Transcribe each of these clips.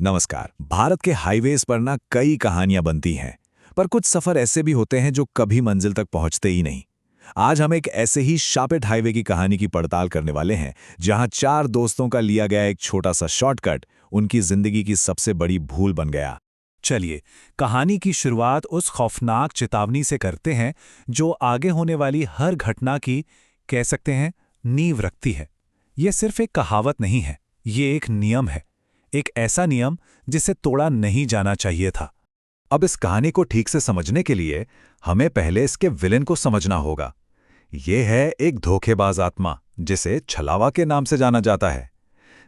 नमस्कार। भारत के हाईवेज पर ना कई कहानियां बनती हैं, पर कुछ सफर ऐसे भी होते हैं जो कभी मंजिल तक पहुंचते ही नहीं। आज हम एक ऐसे ही शापित हाईवे की कहानी की पड़ताल करने वाले हैं, जहां चार दोस्तों का लिया गया एक छोटा सा शॉर्टकट उनकी जिंदगी की सबसे बड़ी भूल बन गया। चलिए, कहानी की शुरुआत उस खौफनाक चेतावनी से करते हैं जो आगे होने वाली हर घटना की, कह सकते हैं, नींव रखती है। यह सिर्फ एक कहावत नहीं है, ये एक नियम है। एक ऐसा नियम जिसे तोड़ा नहीं जाना चाहिए था। अब इस कहानी को ठीक से समझने के लिए हमें पहले इसके विलेन को समझना होगा। ये है एक धोखेबाज आत्मा जिसे छलावा के नाम से जाना जाता है।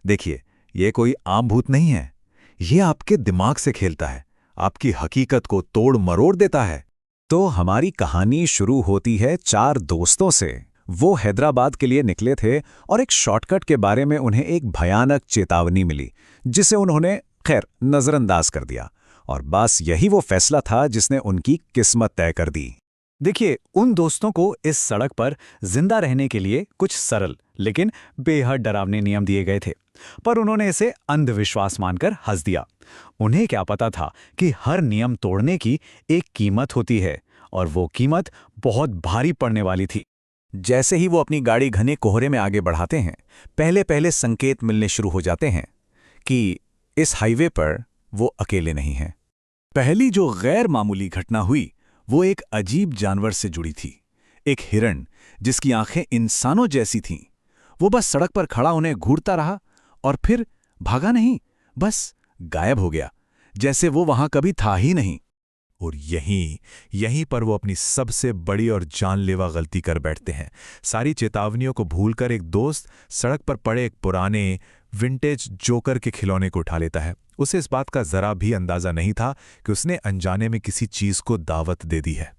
देखिए, ये कोई आम भूत नहीं है। ये आपके दिमाग से खेलता है, आपकी हकीकत को तोड़ मरोड़ देता है। तो हमारी कहानी शुरू होती है चार दोस्तों से। वो हैदराबाद के लिए निकले थे और एक शॉर्टकट के बारे में उन्हें एक भयानक चेतावनी मिली, जिसे उन्होंने खैर नजरअंदाज कर दिया। और बस यही वो फैसला था जिसने उनकी किस्मत तय कर दी। देखिए, उन दोस्तों को इस सड़क पर जिंदा रहने के लिए कुछ सरल लेकिन बेहद डरावने नियम दिए गए थे, पर उन्होंने इसे अंधविश्वास मानकर हंस दिया। उन्हें क्या पता था कि हर नियम तोड़ने की एक कीमत होती है, और वो कीमत बहुत भारी पड़ने वाली थी। जैसे ही वो अपनी गाड़ी घने कोहरे में आगे बढ़ाते हैं, पहले पहले संकेत मिलने शुरू हो जाते हैं कि इस हाईवे पर वो अकेले नहीं हैं। पहली जो गैर मामूली घटना हुई वो एक अजीब जानवर से जुड़ी थी। एक हिरण जिसकी आंखें इंसानों जैसी थीं। वो बस सड़क पर खड़ा उन्हें घूरता रहा और फिर भागा नहीं, बस गायब हो गया, जैसे वो वहां कभी था ही नहीं। और यहीं पर वो अपनी सबसे बड़ी और जानलेवा गलती कर बैठते हैं। सारी चेतावनियों को भूलकर एक दोस्त सड़क पर पड़े एक पुराने विंटेज जोकर के खिलौने को उठा लेता है। उसे इस बात का जरा भी अंदाजा नहीं था कि उसने अनजाने में किसी चीज को दावत दे दी है।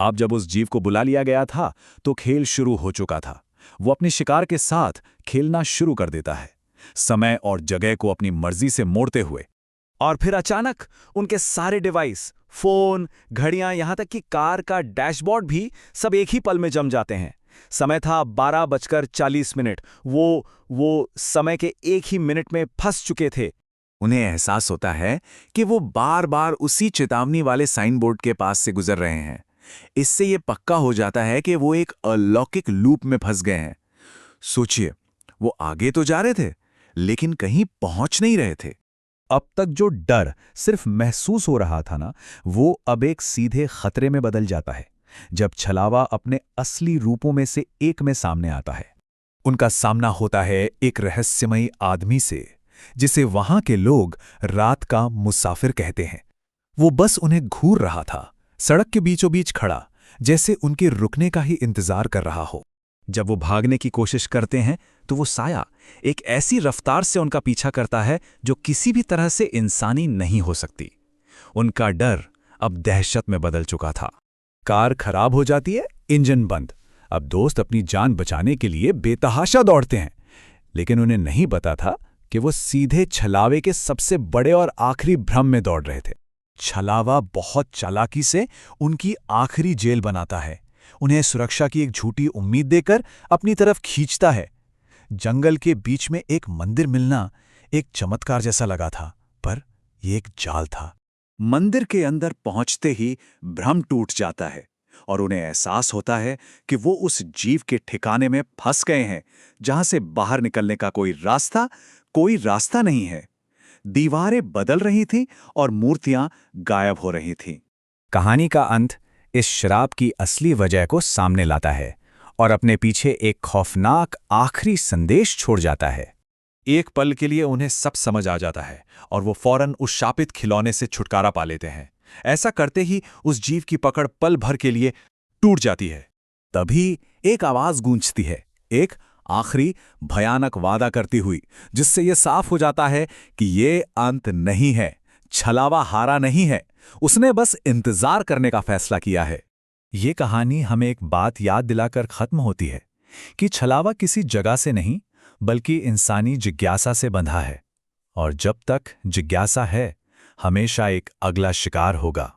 अब जब उस जीव को बुला लिया गया था तो खेल शुरू हो चुका था। वो अपने शिकार के साथ खेलना शुरू कर देता है, समय और जगह को अपनी मर्जी से मोड़ते हुए। और फिर अचानक उनके सारे डिवाइस, फोन, घड़ियां, यहां तक कि कार का डैशबोर्ड भी सब एक ही पल में जम जाते हैं। समय था 12:40। वो समय के एक ही मिनट में फंस चुके थे। उन्हें एहसास होता है कि वो बार बार उसी चेतावनी वाले साइन बोर्ड के पास से गुजर रहे हैं। इससे ये पक्का हो जाता है कि वो एक अलौकिक लूप में फंस गए हैं। सोचिए, वो आगे तो जा रहे थे लेकिन कहीं पहुंच नहीं रहे थे। अब तक जो डर सिर्फ महसूस हो रहा था ना, वो अब एक सीधे खतरे में बदल जाता है जब छलावा अपने असली रूपों में से एक में सामने आता है। उनका सामना होता है एक रहस्यमयी आदमी से, जिसे वहां के लोग रात का मुसाफिर कहते हैं। वो बस उन्हें घूर रहा था, सड़क के बीचों बीच खड़ा, जैसे उनके रुकने का ही इंतजार कर रहा हो। जब वो भागने की कोशिश करते हैं तो वो साया एक ऐसी रफ्तार से उनका पीछा करता है जो किसी भी तरह से इंसानी नहीं हो सकती। उनका डर अब दहशत में बदल चुका था। कार खराब हो जाती है, इंजन बंद। अब दोस्त अपनी जान बचाने के लिए बेतहाशा दौड़ते हैं, लेकिन उन्हें नहीं पता था कि वो सीधे छलावे के सबसे बड़े और आखिरी भ्रम में दौड़ रहे थे। छलावा बहुत चालाकी से उनकी आखिरी जेल बनाता है, उन्हें सुरक्षा की एक झूठी उम्मीद देकर अपनी तरफ खींचता है। जंगल के बीच में एक मंदिर मिलना एक चमत्कार जैसा लगा था, पर यह एक जाल था। मंदिर के अंदर पहुंचते ही भ्रम टूट जाता है और उन्हें एहसास होता है कि वो उस जीव के ठिकाने में फंस गए हैं, जहां से बाहर निकलने का कोई रास्ता नहीं है। दीवारें बदल रही थीं और मूर्तियां गायब हो रही थीं। कहानी का अंत इस शराब की असली वजह को सामने लाता है और अपने पीछे एक खौफनाक आखिरी संदेश छोड़ जाता है। एक पल के लिए उन्हें सब समझ आ जाता है और वो फौरन उस शापित खिलौने से छुटकारा पा लेते हैं। ऐसा करते ही उस जीव की पकड़ पल भर के लिए टूट जाती है। तभी एक आवाज गूंजती है, एक आखिरी भयानक वादा करती हुई, जिससे यह साफ हो जाता है कि ये अंत नहीं है। छलावा हारा नहीं है, उसने बस इंतजार करने का फैसला किया है। ये कहानी हमें एक बात याद दिलाकर खत्म होती है कि छलावा किसी जगह से नहीं बल्कि इंसानी जिज्ञासा से बंधा है, और जब तक जिज्ञासा है हमेशा एक अगला शिकार होगा।